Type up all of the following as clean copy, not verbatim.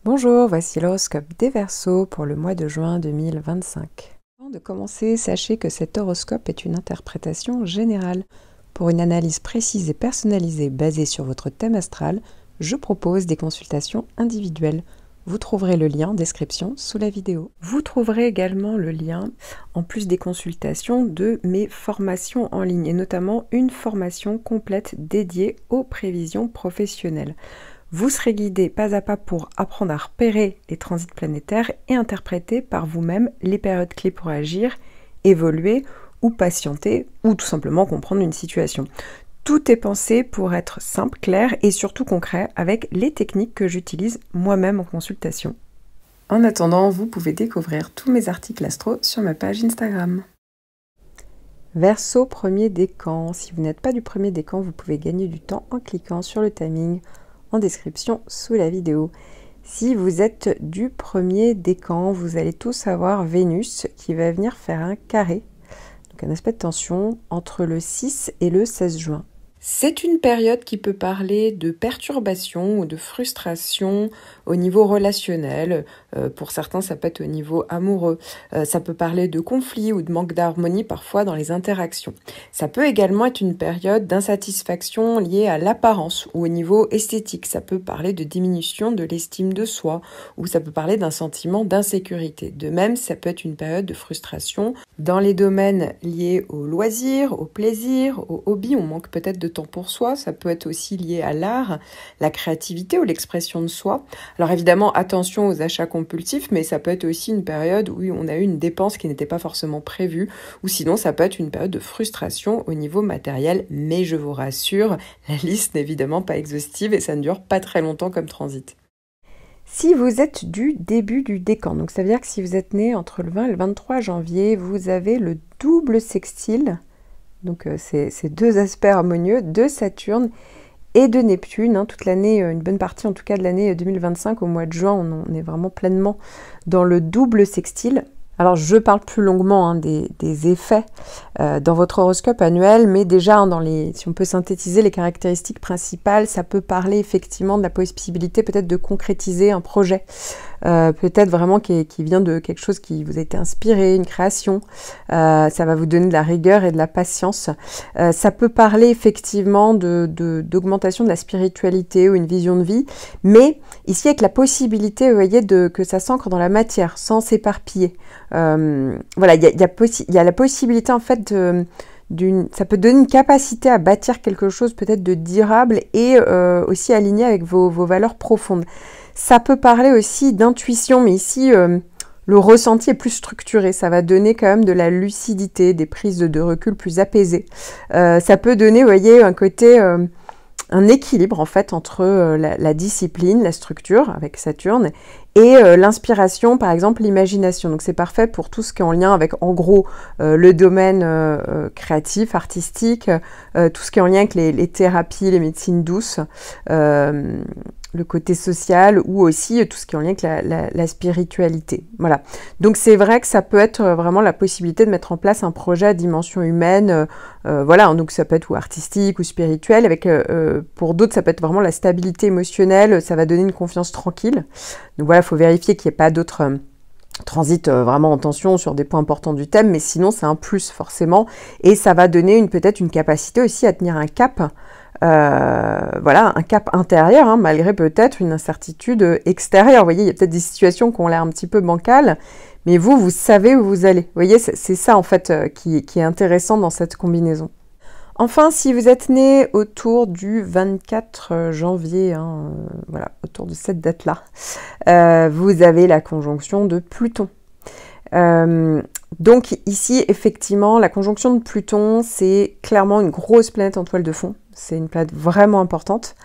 Bonjour, voici l'horoscope des Verseaux pour le mois de juin 2025. Avant de commencer, sachez que cet horoscope est une interprétation générale. Pour une analyse précise et personnalisée basée sur votre thème astral, je propose des consultations individuelles. Vous trouverez le lien en description sous la vidéo. Vous trouverez également le lien, en plus des consultations, de mes formations en ligne, et notamment une formation complète dédiée aux prévisions professionnelles. Vous serez guidé pas à pas pour apprendre à repérer les transits planétaires et interpréter par vous-même les périodes clés pour agir, évoluer ou patienter ou tout simplement comprendre une situation. Tout est pensé pour être simple, clair et surtout concret avec les techniques que j'utilise moi-même en consultation. En attendant, vous pouvez découvrir tous mes articles astro sur ma page Instagram. Verseau premier décan. Si vous n'êtes pas du premier décan, vous pouvez gagner du temps en cliquant sur le timing en description sous la vidéo. Si vous êtes du premier décan, vous allez tous avoir Vénus qui va venir faire un carré, donc un aspect de tension entre le 6 et le 16 juin. C'est une période qui peut parler de perturbation ou de frustration au niveau relationnel. Pour certains, ça peut être au niveau amoureux. Ça peut parler de conflits ou de manque d'harmonie parfois dans les interactions. Ça peut également être une période d'insatisfaction liée à l'apparence ou au niveau esthétique. Ça peut parler de diminution de l'estime de soi ou ça peut parler d'un sentiment d'insécurité. De même, ça peut être une période de frustration dans les domaines liés au loisir, au plaisir, au hobby. On manque peut-être de temps pour soi, ça peut être aussi lié à l'art, la créativité ou l'expression de soi. Alors évidemment, attention aux achats compulsifs, mais ça peut être aussi une période où on a eu une dépense qui n'était pas forcément prévue, ou sinon ça peut être une période de frustration au niveau matériel, mais je vous rassure, la liste n'est évidemment pas exhaustive et ça ne dure pas très longtemps comme transit. Si vous êtes du début du décan, donc ça veut dire que si vous êtes né entre le 20 et le 23 janvier, vous avez le double sextile. Donc ces deux aspects harmonieux de Saturne et de Neptune, toute l'année, une bonne partie en tout cas de l'année 2025, au mois de juin, on est vraiment pleinement dans le double sextile. Alors je parle plus longuement des effets dans votre horoscope annuel, mais déjà si on peut synthétiser les caractéristiques principales, ça peut parler effectivement de la possibilité peut-être de concrétiser un projet, peut-être vraiment qui vient de quelque chose qui vous a été inspiré, une création, ça va vous donner de la rigueur et de la patience. Ça peut parler effectivement d'augmentation de la spiritualité ou une vision de vie, mais ici avec la possibilité, vous voyez, que ça s'ancre dans la matière, sans s'éparpiller. Voilà, il y a la possibilité en fait ça peut donner une capacité à bâtir quelque chose peut-être de durable et aussi aligné avec vos valeurs profondes. Ça peut parler aussi d'intuition, mais ici le ressenti est plus structuré, ça va donner quand même de la lucidité, des prises de recul plus apaisées. Ça peut donner, vous voyez, un côté un équilibre en fait entre la discipline, la structure avec Saturne et l'inspiration, par exemple l'imagination. Donc c'est parfait pour tout ce qui est en lien avec en gros le domaine créatif, artistique, tout ce qui est en lien avec les thérapies, les médecines douces, le côté social ou aussi tout ce qui est en lien avec la spiritualité. Voilà. Donc c'est vrai que ça peut être vraiment la possibilité de mettre en place un projet à dimension humaine, voilà, donc ça peut être ou artistique ou spirituel, avec pour d'autres ça peut être vraiment la stabilité émotionnelle, ça va donner une confiance tranquille. Donc voilà, il faut vérifier qu'il n'y ait pas d'autres transits vraiment en tension sur des points importants du thème, mais sinon c'est un plus forcément, et ça va donner peut-être une capacité aussi à tenir un cap. Voilà, un cap intérieur, malgré peut-être une incertitude extérieure. Vous voyez, il y a peut-être des situations qui ont l'air un petit peu bancales, mais vous savez où vous allez. Vous voyez, c'est ça en fait qui est intéressant dans cette combinaison. Enfin, si vous êtes né autour du 24 janvier, voilà, autour de cette date-là, vous avez la conjonction de Pluton. Donc ici, effectivement, la conjonction de Pluton, c'est clairement une grosse planète en toile de fond. C'est une planète vraiment importante.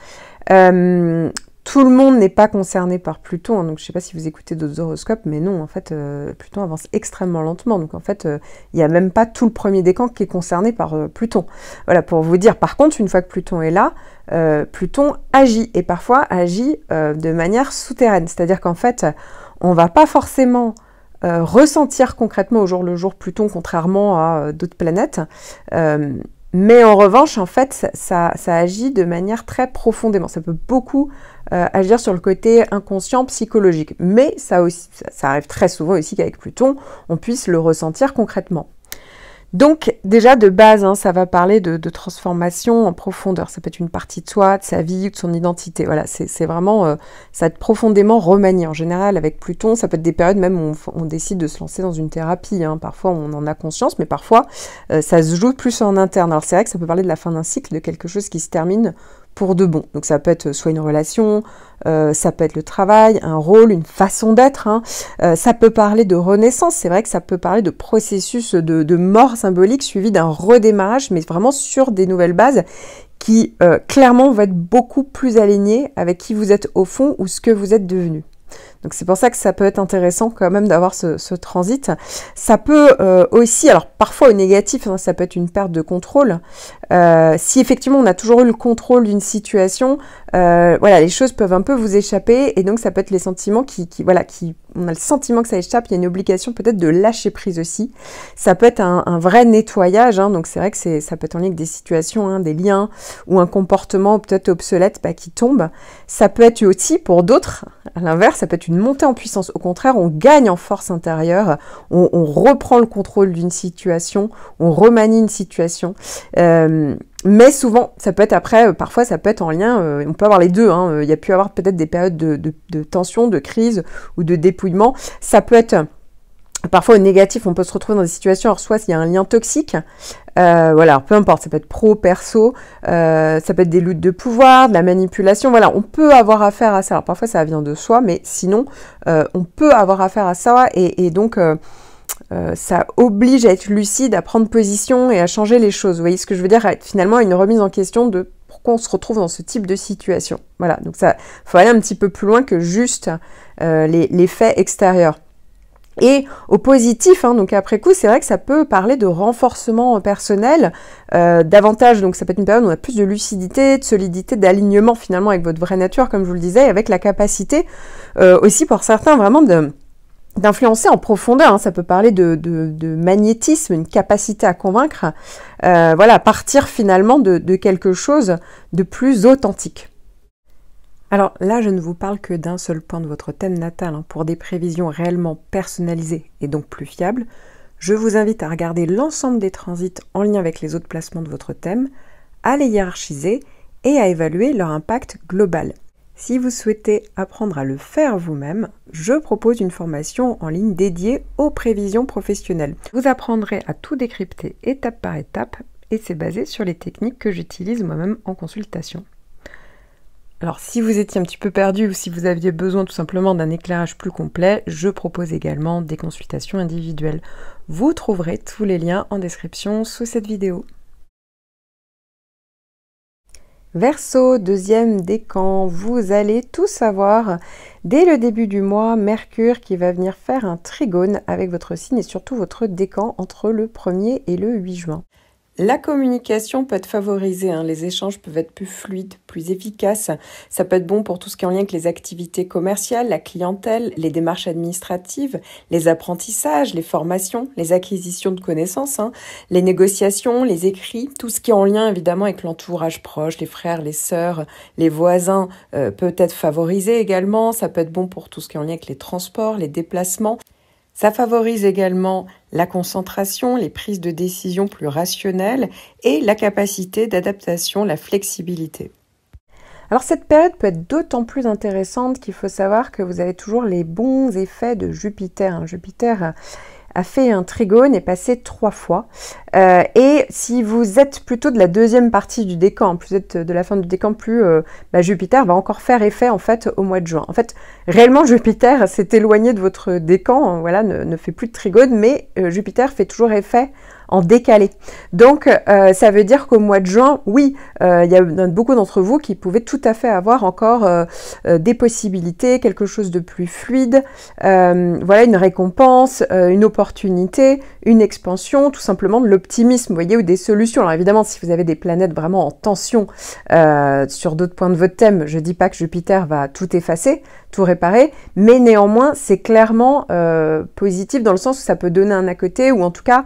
Tout le monde n'est pas concerné par Pluton, donc je ne sais pas si vous écoutez d'autres horoscopes, mais non, en fait, Pluton avance extrêmement lentement. Donc en fait, il n'y a même pas tout le premier décan qui est concerné par Pluton. Voilà, pour vous dire. Par contre, une fois que Pluton est là, Pluton agit, et parfois agit de manière souterraine. C'est-à-dire qu'en fait, on ne va pas forcément ressentir concrètement au jour le jour Pluton, contrairement à d'autres planètes. Mais en revanche, en fait, ça agit de manière très profondément. Ça peut beaucoup agir sur le côté inconscient psychologique. Mais ça arrive très souvent aussi qu'avec Pluton, on puisse le ressentir concrètement. Donc déjà de base, hein, ça va parler de transformation en profondeur. Ça peut être une partie de soi, de sa vie, de son identité. Voilà, c'est vraiment, ça va être profondément remanié. En général, avec Pluton, ça peut être des périodes même où on décide de se lancer dans une thérapie. Hein. Parfois, on en a conscience, mais parfois, ça se joue plus en interne. Alors c'est vrai que ça peut parler de la fin d'un cycle, de quelque chose qui se termine pour de bon. Donc ça peut être soit une relation, ça peut être le travail, un rôle, une façon d'être. Hein. Ça peut parler de renaissance. C'est vrai que ça peut parler de processus de mort symbolique suivi d'un redémarrage, mais vraiment sur des nouvelles bases qui clairement vont être beaucoup plus alignées avec qui vous êtes au fond ou ce que vous êtes devenu. Donc c'est pour ça que ça peut être intéressant quand même d'avoir ce transit. Ça peut aussi, alors parfois au négatif, hein, ça peut être une perte de contrôle. Si effectivement on a toujours eu le contrôle d'une situation, voilà, les choses peuvent un peu vous échapper et donc ça peut être les sentiments on a le sentiment que ça échappe, il y a une obligation peut-être de lâcher prise aussi. Ça peut être un vrai nettoyage, hein, donc c'est vrai que ça peut être en lien avec des situations, hein, des liens ou un comportement peut-être obsolète qui tombe. Ça peut être aussi pour d'autres, à l'inverse, ça peut être une montée en puissance. Au contraire, on gagne en force intérieure, on reprend le contrôle d'une situation, on remanie une situation. Mais souvent, ça peut être après, parfois ça peut être en lien, on peut avoir les deux, hein, il y a pu avoir peut-être des périodes de tension, de crise ou de dépouillement. Ça peut être parfois au négatif, on peut se retrouver dans des situations, alors soit il y a un lien toxique, voilà, peu importe, ça peut être pro, perso, ça peut être des luttes de pouvoir, de la manipulation, voilà, on peut avoir affaire à ça. Alors parfois ça vient de soi, mais sinon, on peut avoir affaire à ça et donc... ça oblige à être lucide, à prendre position et à changer les choses. Vous voyez ce que je veux dire? Finalement, une remise en question de pourquoi on se retrouve dans ce type de situation. Voilà, donc ça, faut aller un petit peu plus loin que juste les faits extérieurs. Et au positif, hein, donc après coup, c'est vrai que ça peut parler de renforcement personnel, davantage, donc ça peut être une période où on a plus de lucidité, de solidité, d'alignement finalement avec votre vraie nature, comme je vous le disais, et avec la capacité aussi pour certains vraiment d'influencer en profondeur, hein. Ça peut parler de magnétisme, une capacité à convaincre, voilà, partir finalement de quelque chose de plus authentique. Alors là, je ne vous parle que d'un seul point de votre thème natal, hein. Pour des prévisions réellement personnalisées et donc plus fiables, je vous invite à regarder l'ensemble des transits en lien avec les autres placements de votre thème, à les hiérarchiser et à évaluer leur impact global. Si vous souhaitez apprendre à le faire vous-même, je propose une formation en ligne dédiée aux prévisions professionnelles. Vous apprendrez à tout décrypter étape par étape et c'est basé sur les techniques que j'utilise moi-même en consultation. Alors si vous étiez un petit peu perdu ou si vous aviez besoin tout simplement d'un éclairage plus complet, je propose également des consultations individuelles. Vous trouverez tous les liens en description sous cette vidéo. Verseau, deuxième décan, vous allez tout savoir dès le début du mois, Mercure qui va venir faire un trigone avec votre signe et surtout votre décan entre le 1er et le 8 juin. La communication peut être favorisée, hein. Les échanges peuvent être plus fluides, plus efficaces. Ça peut être bon pour tout ce qui est en lien avec les activités commerciales, la clientèle, les démarches administratives, les apprentissages, les formations, les acquisitions de connaissances, hein, les négociations, les écrits, tout ce qui est en lien évidemment avec l'entourage proche, les frères, les sœurs, les voisins peut être favorisé également. Ça peut être bon pour tout ce qui est en lien avec les transports, les déplacements. Ça favorise également la concentration, les prises de décision plus rationnelles et la capacité d'adaptation, la flexibilité. Alors cette période peut être d'autant plus intéressante qu'il faut savoir que vous avez toujours les bons effets de Jupiter. Jupiter a fait un trigone et passé 3 fois. Et si vous êtes plutôt de la deuxième partie du décan, plus vous êtes de la fin du décan, plus Jupiter va encore faire effet en fait au mois de juin. En fait, réellement Jupiter s'est éloigné de votre décan, voilà, ne fait plus de trigone, mais Jupiter fait toujours effet en décalé. Donc, ça veut dire qu'au mois de juin, oui, il y a beaucoup d'entre vous qui pouvaient tout à fait avoir encore des possibilités, quelque chose de plus fluide, voilà, une récompense, une opportunité, une expansion, tout simplement de l'optimisme, vous voyez, ou des solutions. Alors évidemment, si vous avez des planètes vraiment en tension sur d'autres points de votre thème, je dis pas que Jupiter va tout effacer, tout réparer, mais néanmoins, c'est clairement positif dans le sens où ça peut donner un à côté, ou en tout cas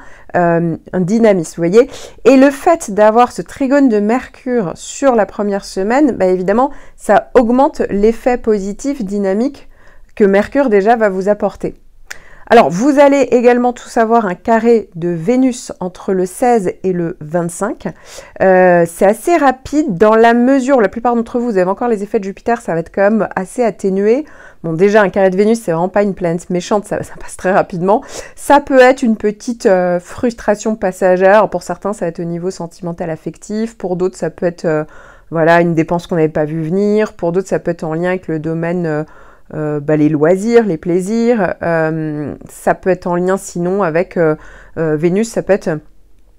un dynamisme, vous voyez. Et le fait d'avoir ce trigone de Mercure sur la première semaine, bah, évidemment, ça augmente l'effet positif dynamique que Mercure déjà va vous apporter. Alors, vous allez également tous avoir un carré de Vénus entre le 16 et le 25. C'est assez rapide dans la mesure où la plupart d'entre vous, vous avez encore les effets de Jupiter, ça va être quand même assez atténué. Bon, déjà, un carré de Vénus, c'est vraiment pas une planète méchante, ça passe très rapidement. Ça peut être une petite frustration passagère. Pour certains, ça va être au niveau sentimental affectif. Pour d'autres, ça peut être voilà, une dépense qu'on n'avait pas vu venir. Pour d'autres, ça peut être en lien avec le domaine... les loisirs, les plaisirs, ça peut être en lien sinon avec Vénus, ça peut être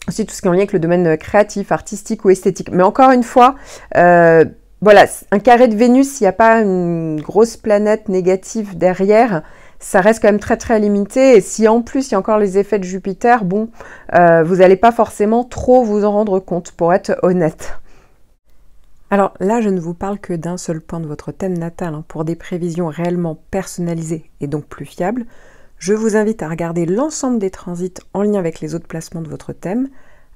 aussi tout ce qui est en lien avec le domaine créatif, artistique ou esthétique. Mais encore une fois, voilà, un carré de Vénus, s'il n'y a pas une grosse planète négative derrière, ça reste quand même très très limité. Et si en plus il y a encore les effets de Jupiter, bon, vous n'allez pas forcément trop vous en rendre compte, pour être honnête. Alors là, je ne vous parle que d'un seul point de votre thème natal. Pour des prévisions réellement personnalisées et donc plus fiables, je vous invite à regarder l'ensemble des transits en lien avec les autres placements de votre thème,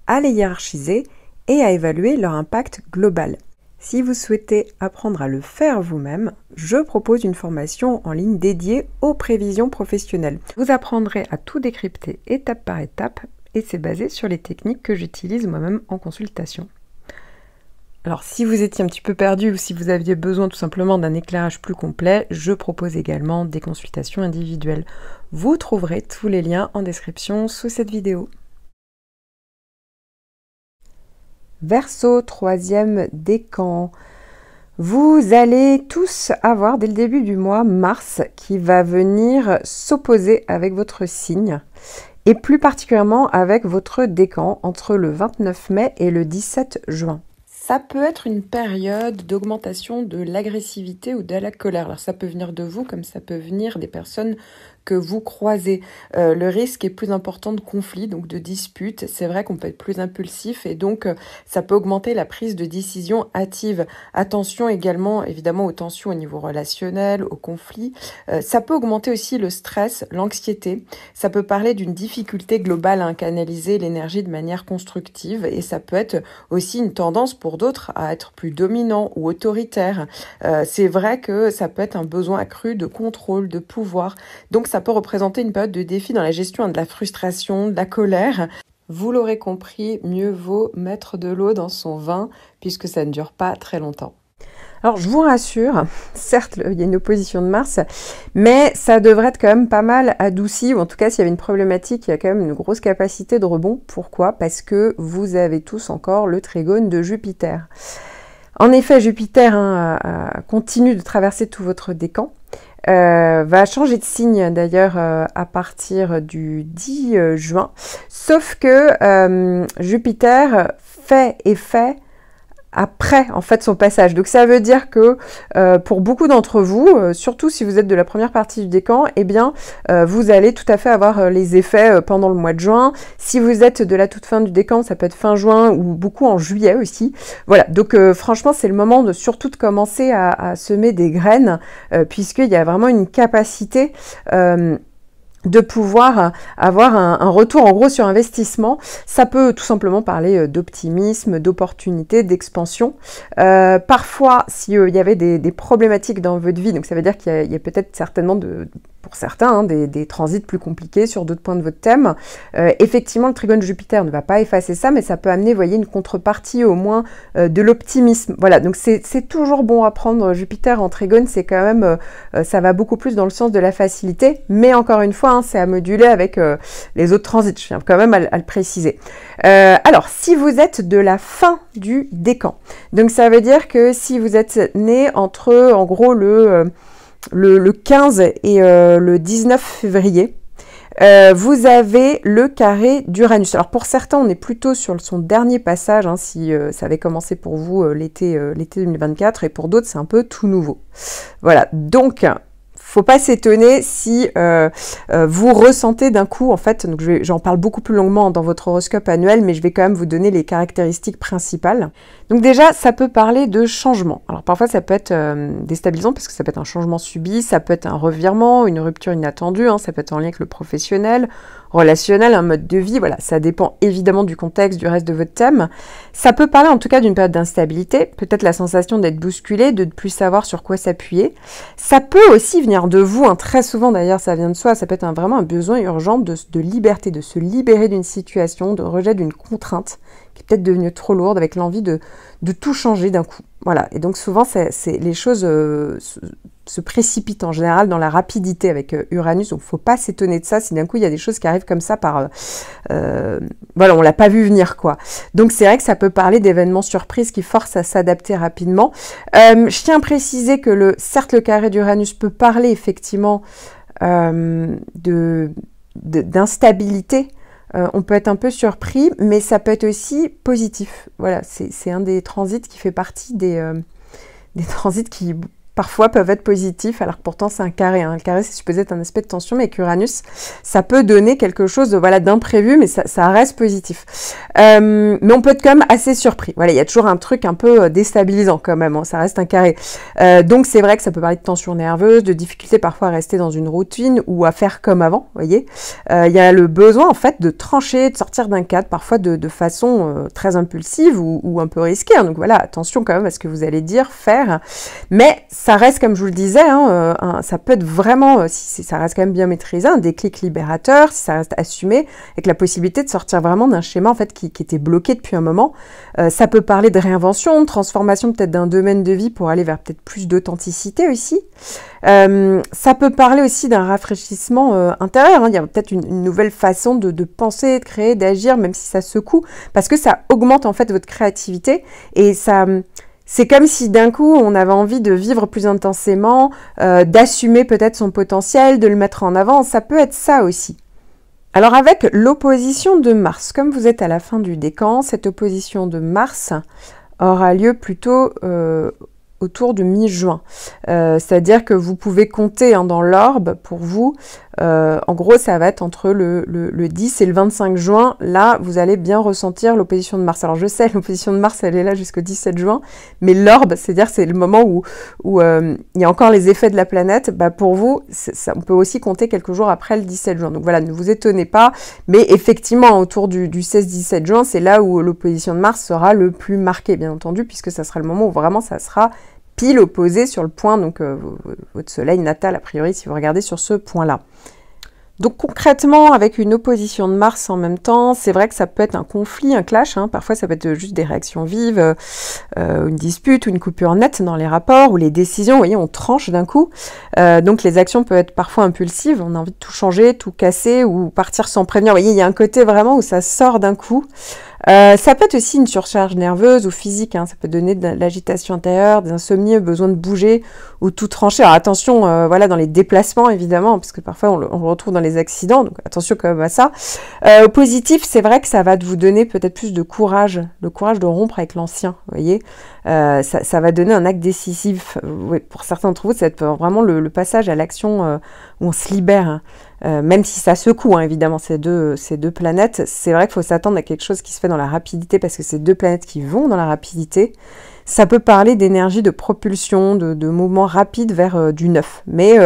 à les hiérarchiser et à évaluer leur impact global. Si vous souhaitez apprendre à le faire vous-même, je propose une formation en ligne dédiée aux prévisions professionnelles. Vous apprendrez à tout décrypter étape par étape et c'est basé sur les techniques que j'utilise moi-même en consultation. Alors, si vous étiez un petit peu perdu ou si vous aviez besoin tout simplement d'un éclairage plus complet, je propose également des consultations individuelles. Vous trouverez tous les liens en description sous cette vidéo. Verseau, troisième décan. Vous allez tous avoir dès le début du mois Mars qui va venir s'opposer avec votre signe et plus particulièrement avec votre décan entre le 29 mai et le 17 juin. Ça peut être une période d'augmentation de l'agressivité ou de la colère. Alors ça peut venir de vous comme ça peut venir des personnes que vous croisez. Le risque est plus important de conflits, donc de disputes. C'est vrai qu'on peut être plus impulsif et donc ça peut augmenter la prise de décision hâtive. Attention également évidemment aux tensions au niveau relationnel, aux conflits. Ça peut augmenter aussi le stress, l'anxiété. Ça peut parler d'une difficulté globale à canaliser l'énergie de manière constructive et ça peut être aussi une tendance pour d'autres à être plus dominant ou autoritaire. C'est vrai que ça peut être un besoin accru de contrôle, de pouvoir. Donc ça peut représenter une période de défi dans la gestion de la frustration, de la colère. Vous l'aurez compris, mieux vaut mettre de l'eau dans son vin puisque ça ne dure pas très longtemps. Alors je vous rassure, certes il y a une opposition de Mars, mais ça devrait être quand même pas mal adouci, ou en tout cas s'il y avait une problématique, il y a quand même une grosse capacité de rebond. Pourquoi? Parce que vous avez tous encore le trigone de Jupiter. En effet, Jupiter continue de traverser tout votre décan, va changer de signe d'ailleurs à partir du 10 juin, sauf que Jupiter fait effet après en fait son passage. Donc ça veut dire que pour beaucoup d'entre vous, surtout si vous êtes de la première partie du décan, eh bien vous allez tout à fait avoir les effets pendant le mois de juin. Si vous êtes de la toute fin du décan, ça peut être fin juin ou beaucoup en juillet aussi. Voilà, donc franchement c'est le moment de surtout de commencer à semer des graines puisqu'il y a vraiment une capacité de pouvoir avoir un retour en gros sur investissement. Ça peut tout simplement parler d'optimisme, d'opportunité, d'expansion. Parfois, s'il y avait des problématiques dans votre vie, donc ça veut dire qu'il y a peut-être certainement pour certains, des transits plus compliqués sur d'autres points de votre thème. Effectivement, le trigone Jupiter ne va pas effacer ça, mais ça peut amener, vous voyez, une contrepartie au moins de l'optimisme. Voilà, donc c'est toujours bon à prendre Jupiter en trigone, c'est quand même, ça va beaucoup plus dans le sens de la facilité, mais encore une fois, c'est à moduler avec les autres transits, je tiens quand même à le préciser. Alors, si vous êtes de la fin du décan, donc ça veut dire que si vous êtes né entre, en gros, le 15 et le 19 février, vous avez le carré d'Uranus. Alors pour certains, on est plutôt sur son dernier passage, si ça avait commencé pour vous l'été 2024, et pour d'autres, c'est un peu tout nouveau. Voilà, donc faut pas s'étonner si vous ressentez d'un coup, en fait, donc j'en parle beaucoup plus longuement dans votre horoscope annuel, mais je vais quand même vous donner les caractéristiques principales. Donc déjà, ça peut parler de changement. Alors parfois, ça peut être déstabilisant parce que ça peut être un changement subi, ça peut être un revirement, une rupture inattendue, hein, ça peut être en lien avec le professionnel, relationnel, un mode de vie, voilà, ça dépend évidemment du contexte, du reste de votre thème. Ça peut parler en tout cas d'une période d'instabilité, peut-être la sensation d'être bousculé, de ne plus savoir sur quoi s'appuyer. Ça peut aussi venir de vous, hein, très souvent d'ailleurs ça vient de soi, ça peut être vraiment un besoin urgent de liberté, de se libérer d'une situation, de rejet d'une contrainte qui est peut-être devenue trop lourde, avec l'envie de tout changer d'un coup. Voilà, et donc souvent les choses se précipitent en général dans la rapidité avec Uranus, donc il ne faut pas s'étonner de ça si d'un coup il y a des choses qui arrivent comme ça par... voilà, on ne l'a pas vu venir, quoi. Donc c'est vrai que ça peut parler d'événements surprises qui forcent à s'adapter rapidement. Je tiens à préciser que certes le carré d'Uranus peut parler effectivement d'instabilité. On peut être un peu surpris, mais ça peut être aussi positif. Voilà, c'est un des transits qui fait partie des transits qui parfois peuvent être positifs, alors que pourtant c'est un carré. Hein. Le carré, c'est supposé être un aspect de tension, mais avec Uranus, ça peut donner quelque chose de, voilà, d'imprévu, mais ça reste positif. Mais on peut être quand même assez surpris. Voilà, il y a toujours un truc un peu déstabilisant quand même, hein. Ça reste un carré. Donc c'est vrai que ça peut parler de tension nerveuse, de difficulté parfois à rester dans une routine ou à faire comme avant, vous voyez. Il y a le besoin en fait de trancher, de sortir d'un cadre, parfois de façon très impulsive ou un peu risquée. Hein. Donc voilà, attention quand même à ce que vous allez dire, faire. Mais ça reste, comme je vous le disais, hein, ça peut être vraiment, si ça reste quand même bien maîtrisé, un déclic libérateur, si ça reste assumé, avec la possibilité de sortir vraiment d'un schéma en fait qui était bloqué depuis un moment. Ça peut parler de réinvention, de transformation peut-être d'un domaine de vie pour aller vers peut-être plus d'authenticité aussi. Ça peut parler aussi d'un rafraîchissement intérieur. Hein. Il y a peut-être une nouvelle façon de penser, de créer, d'agir, même si ça secoue, parce que ça augmente en fait votre créativité et ça... C'est comme si d'un coup, on avait envie de vivre plus intensément, d'assumer peut-être son potentiel, de le mettre en avant. Ça peut être ça aussi. Alors avec l'opposition de Mars, comme vous êtes à la fin du décan, cette opposition de Mars aura lieu plutôt autour de mi-juin. C'est-à-dire que vous pouvez compter hein, dans l'orbe, pour vous, en gros, ça va être entre le 10 et le 25 juin. Là, vous allez bien ressentir l'opposition de Mars. Alors, je sais, l'opposition de Mars, elle est là jusqu'au 17 juin, mais l'orbe, c'est-à-dire c'est le moment où il y a encore les effets de la planète. Bah, pour vous, on peut aussi compter quelques jours après le 17 juin. Donc voilà, ne vous étonnez pas, mais effectivement, autour du 16-17 juin, c'est là où l'opposition de Mars sera le plus marquée, bien entendu, puisque ça sera le moment où vraiment ça sera pile opposé sur le point, donc votre soleil natal, a priori, si vous regardez sur ce point-là. Donc concrètement, avec une opposition de Mars en même temps, c'est vrai que ça peut être un conflit, un clash, hein. Parfois ça peut être juste des réactions vives, une dispute ou une coupure nette dans les rapports, ou les décisions, vous voyez, on tranche d'un coup. Donc les actions peuvent être parfois impulsives, on a envie de tout changer, tout casser, ou partir sans prévenir. Vous voyez, il y a un côté vraiment où ça sort d'un coup. Ça peut être aussi une surcharge nerveuse ou physique, hein. Ça peut donner de l'agitation intérieure, des insomnies, besoin de bouger ou tout trancher. Alors attention, voilà, dans les déplacements évidemment, parce que parfois on le retrouve dans les accidents, donc attention quand même à ça. Au positif, c'est vrai que ça va vous donner peut-être plus de courage, le courage de rompre avec l'ancien, vous voyez. Ça va donner un acte décisif. Oui, pour certains d'entre vous, ça va être vraiment le passage à l'action où on se libère, hein. Même si ça secoue, hein, évidemment, ces deux planètes, c'est vrai qu'il faut s'attendre à quelque chose qui se fait dans la rapidité, parce que c'est deux planètes qui vont dans la rapidité. Ça peut parler d'énergie, de propulsion, de mouvement rapide vers du neuf. Mais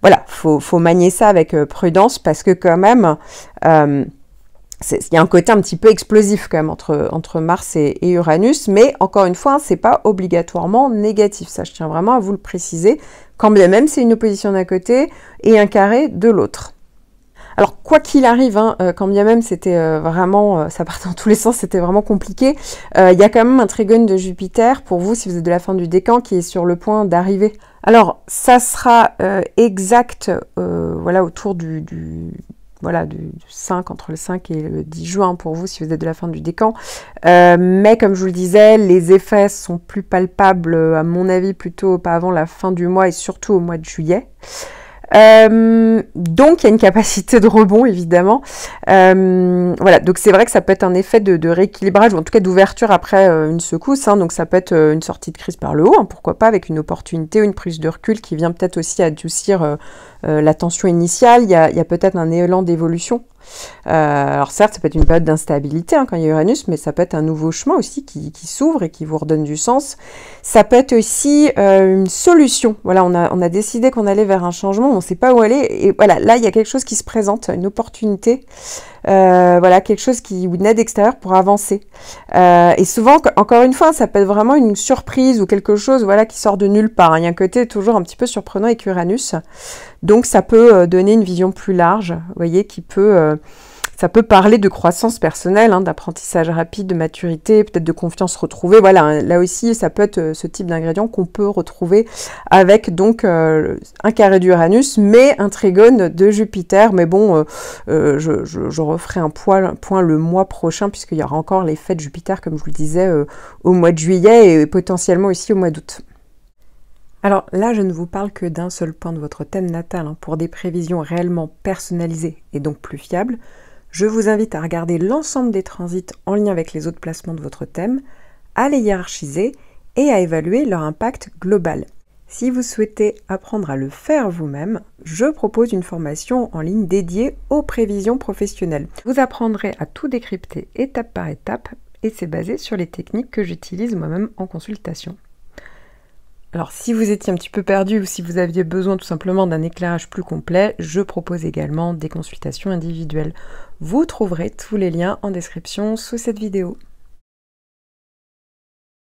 voilà, faut manier ça avec prudence, parce que quand même... il y a un côté un petit peu explosif quand même entre Mars et Uranus, mais encore une fois, hein, c'est pas obligatoirement négatif. Ça, je tiens vraiment à vous le préciser, quand bien même c'est une opposition d'un côté et un carré de l'autre. Alors, quoi qu'il arrive, hein, quand bien même c'était vraiment, ça partait dans tous les sens, c'était vraiment compliqué, il y a quand même un trigone de Jupiter, pour vous, si vous êtes de la fin du décan, qui est sur le point d'arriver. Alors, ça sera exact, voilà, autour du 5, entre le 5 et le 10 juin pour vous, si vous êtes de la fin du décan. Mais comme je vous le disais, les effets sont plus palpables, à mon avis, plutôt pas avant la fin du mois et surtout au mois de juillet. Donc il y a une capacité de rebond évidemment. Voilà, donc c'est vrai que ça peut être un effet de rééquilibrage, ou en tout cas d'ouverture après une secousse, hein. Donc ça peut être une sortie de crise par le haut, hein, pourquoi pas, avec une opportunité ou une prise de recul qui vient peut-être aussi adoucir la tension initiale. Il y a peut-être un élan d'évolution. Alors certes, ça peut être une période d'instabilité, hein, quand il y a Uranus, mais ça peut être un nouveau chemin aussi qui s'ouvre et qui vous redonne du sens. Ça peut être aussi une solution. Voilà, on a décidé qu'on allait vers un changement, on ne sait pas où aller, et voilà, là il y a quelque chose qui se présente, une opportunité, voilà, quelque chose ou une aide extérieure pour avancer. Et souvent, encore une fois, ça peut être vraiment une surprise ou quelque chose, voilà, qui sort de nulle part, hein. Il y a un côté toujours un petit peu surprenant avec Uranus. Donc ça peut donner une vision plus large, vous voyez, ça peut parler de croissance personnelle, hein, d'apprentissage rapide, de maturité, peut-être de confiance retrouvée. Voilà, hein, là aussi, ça peut être ce type d'ingrédient qu'on peut retrouver avec donc un carré d'Uranus, mais un trigone de Jupiter. Mais bon, je referai un point le mois prochain, puisqu'il y aura encore l'effet de Jupiter, comme je vous le disais, au mois de juillet et potentiellement aussi au mois d'août. Alors là, je ne vous parle que d'un seul point de votre thème natal, hein. Pour des prévisions réellement personnalisées et donc plus fiables, je vous invite à regarder l'ensemble des transits en lien avec les autres placements de votre thème, à les hiérarchiser et à évaluer leur impact global. Si vous souhaitez apprendre à le faire vous-même, je propose une formation en ligne dédiée aux prévisions professionnelles. Vous apprendrez à tout décrypter étape par étape, et c'est basé sur les techniques que j'utilise moi-même en consultation. Alors si vous étiez un petit peu perdu ou si vous aviez besoin tout simplement d'un éclairage plus complet, je propose également des consultations individuelles. Vous trouverez tous les liens en description sous cette vidéo.